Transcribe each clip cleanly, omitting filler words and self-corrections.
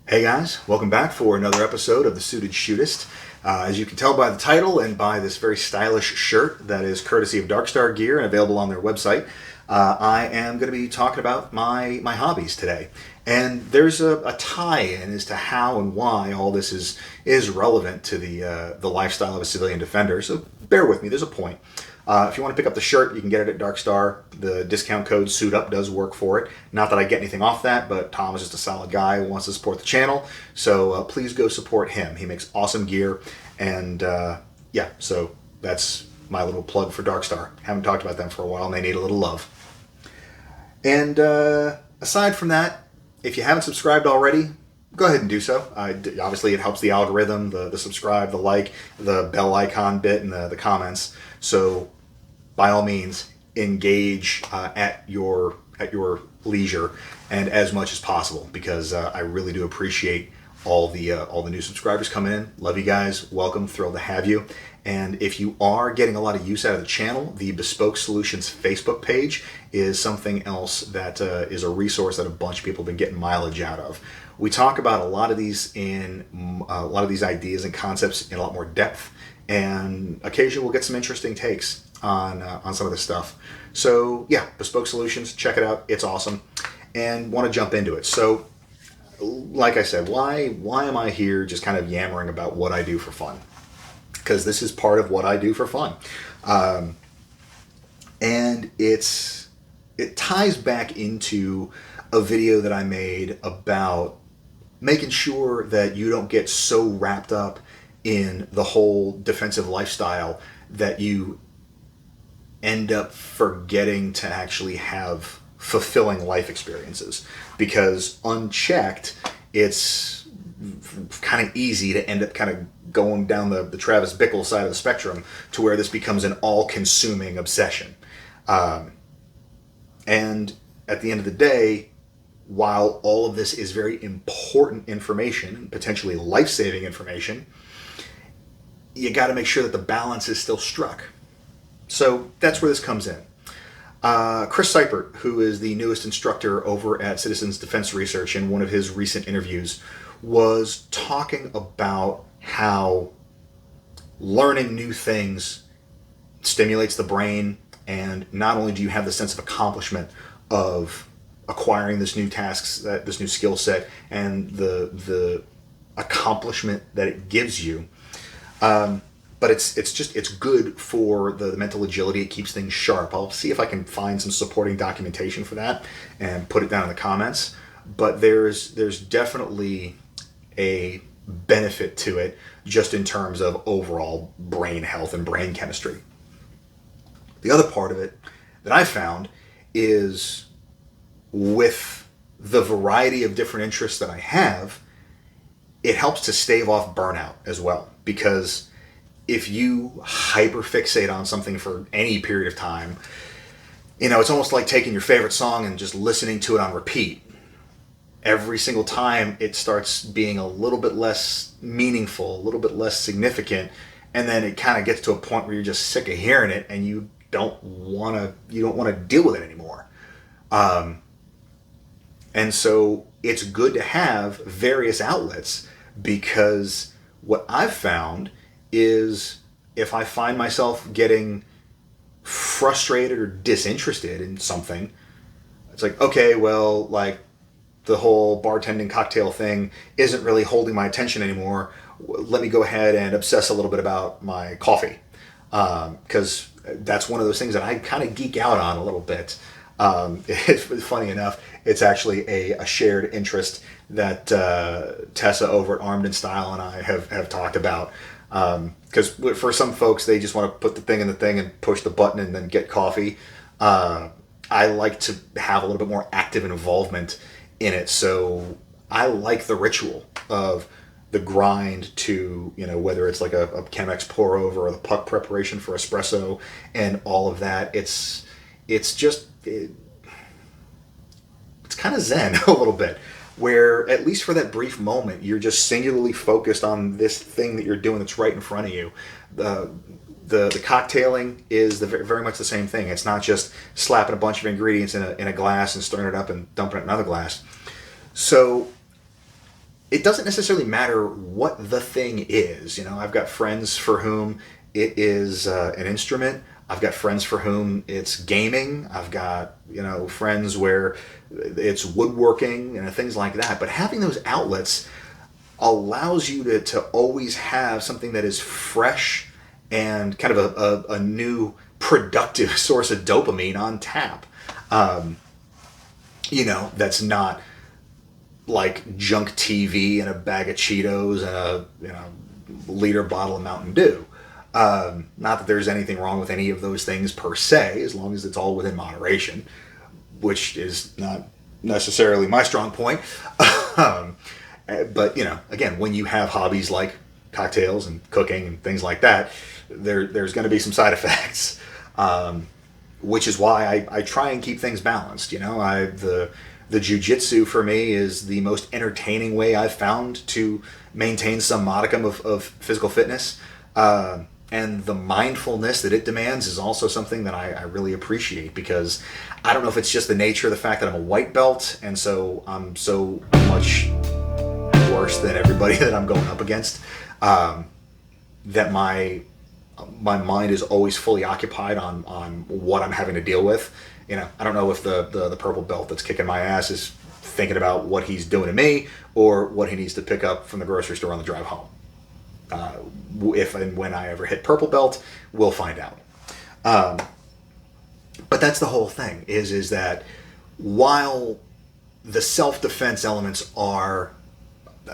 Hey guys, welcome back for another episode of The Suited Shootist. As you can tell by the title and by this very stylish shirt that is courtesy of Darkstar Gear and available on their website, I am going to be talking about my hobbies today. And there's a tie-in as to how and why all this is relevant to the lifestyle of a civilian defender, so bear with me, there's a point. If you want to pick up the shirt, you can get it at Darkstar. The discount code SUITUP does work for it. Not that I get anything off that, but Tom is just a solid guy who wants to support the channel. So please go support him. He makes awesome gear. And yeah, so that's my little plug for Darkstar. Haven't talked about them for a while, and they need a little love. And aside from that, if you haven't subscribed already, go ahead and do so. Obviously, it helps the algorithm, the subscribe, the like, the bell icon bit, and the comments. So by all means, engage at your leisure and as much as possible, because I really do appreciate all the new subscribers coming in. Love you guys. Welcome. Thrilled to have you. And if you are getting a lot of use out of the channel, the Bespoke Solutions Facebook page is something else that is a resource that a bunch of people have been getting mileage out of. We talk about a lot of these ideas and concepts in a lot more depth, and occasionally we'll get some interesting takes on some of this stuff. So yeah, Bespoke Solutions, check it out. It's awesome, and want to jump into it. So, like I said, why am I here just kind of yammering about what I do for fun? Because this is part of what I do for fun, and it ties back into a video that I made about making sure that you don't get so wrapped up in the whole defensive lifestyle that you end up forgetting to actually have fulfilling life experiences. Because unchecked, it's kind of easy to end up kind of going down the Travis Bickle side of the spectrum to where this becomes an all-consuming obsession. And at the end of the day, while all of this is very important information and potentially life-saving information, you got to make sure that the balance is still struck. So that's where this comes in. Chris Seipert, who is the newest instructor over at Citizens Defense Research, in one of his recent interviews, was talking about how learning new things stimulates the brain, and not only do you have the sense of accomplishment of acquiring this new tasks, this new skill set, and the accomplishment that it gives you, but it's good for the mental agility. It keeps things sharp. I'll see if I can find some supporting documentation for that and put it down in the comments. But there's definitely a benefit to it, just in terms of overall brain health and brain chemistry. The other part of it that I found is, with the variety of different interests that I have, it helps to stave off burnout as well. Because if you hyperfixate on something for any period of time, it's almost like taking your favorite song and just listening to it on repeat. Every single time it starts being a little bit less meaningful, a little bit less significant, and then it kind of gets to a point where you're just sick of hearing it and you don't want to deal with it anymore. And so it's good to have various outlets, because what I've found is, if I find myself getting frustrated or disinterested in something, it's like, okay, well, like, the whole bartending cocktail thing isn't really holding my attention anymore. Let me go ahead and obsess a little bit about my coffee. Because that's one of those things that I kind of geek out on a little bit. It's funny enough, it's actually a shared interest that Tessa over at Armed and Style and I have talked about. Because for some folks, they just want to put the thing in the thing and push the button and then get coffee. I like to have a little bit more active involvement in it. So I like the ritual of the grind to, whether it's like a Chemex pour over or the puck preparation for espresso and all of that. It's kind of zen a little bit, where at least for that brief moment, you're just singularly focused on this thing that you're doing that's right in front of you. The cocktailing is very much the same thing. It's not just slapping a bunch of ingredients in a glass and stirring it up and dumping it in another glass. So it doesn't necessarily matter what the thing is. You know, I've got friends for whom it is an instrument. I've got friends for whom it's gaming. I've got, you know, friends where it's woodworking and things like that. But having those outlets allows you to always have something that is fresh and kind of a new productive source of dopamine on tap. You know, that's not like junk TV and a bag of Cheetos and a, you know, liter bottle of Mountain Dew. Not that there's anything wrong with any of those things per se, as long as it's all within moderation, which is not necessarily my strong point. But, you know, again, when you have hobbies like cocktails and cooking and things like that, there's going to be some side effects, which is why I try and keep things balanced. You know, the jiu-jitsu for me is the most entertaining way I've found to maintain some modicum of physical fitness. And the mindfulness that it demands is also something that I really appreciate, because I don't know if it's just the nature of the fact that I'm a white belt, and so I'm so much worse than everybody that I'm going up against, that my mind is always fully occupied on what I'm having to deal with. You know, I don't know if the purple belt that's kicking my ass is thinking about what he's doing to me or what he needs to pick up from the grocery store on the drive home. If and when I ever hit purple belt, we'll find out. But that's the whole thing, is that while the self-defense elements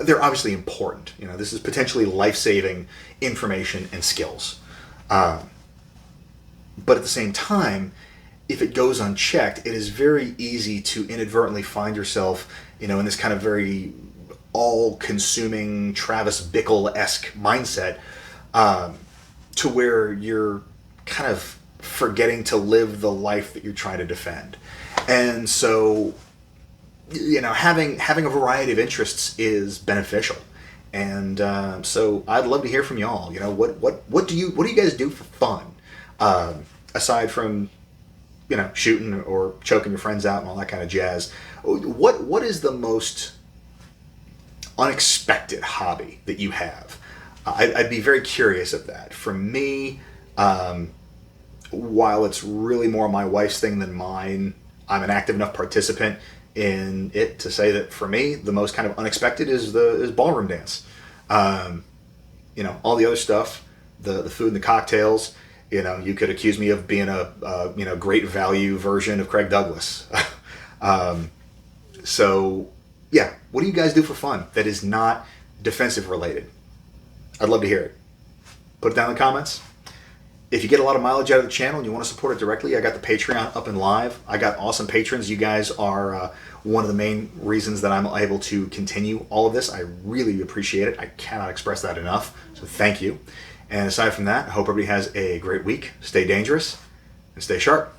they're obviously important. You know, this is potentially life-saving information and skills. But at the same time, if it goes unchecked, it is very easy to inadvertently find yourself, you know, in this kind of very all-consuming Travis Bickle-esque mindset, to where you're kind of forgetting to live the life that you're trying to defend. And so, you know, having a variety of interests is beneficial. And so I'd love to hear from y'all. You know, what do you guys do for fun, aside from, you know, shooting or choking your friends out and all that kind of jazz? What is the most unexpected hobby that you have? I'd be very curious of that. For me, while it's really more my wife's thing than mine, I'm an active enough participant in it to say that for me, the most kind of unexpected is ballroom dance. You know, all the other stuff, the food and the cocktails. You know, you could accuse me of being a you know, great value version of Craig Douglas. So yeah, what do you guys do for fun that is not defensive related? I'd love to hear it. Put it down in the comments. If you get a lot of mileage out of the channel and you want to support it directly, I got the Patreon up and live. I got awesome patrons. You guys are one of the main reasons that I'm able to continue all of this. I really appreciate it. I cannot express that enough. So thank you. And aside from that, I hope everybody has a great week. Stay dangerous and stay sharp.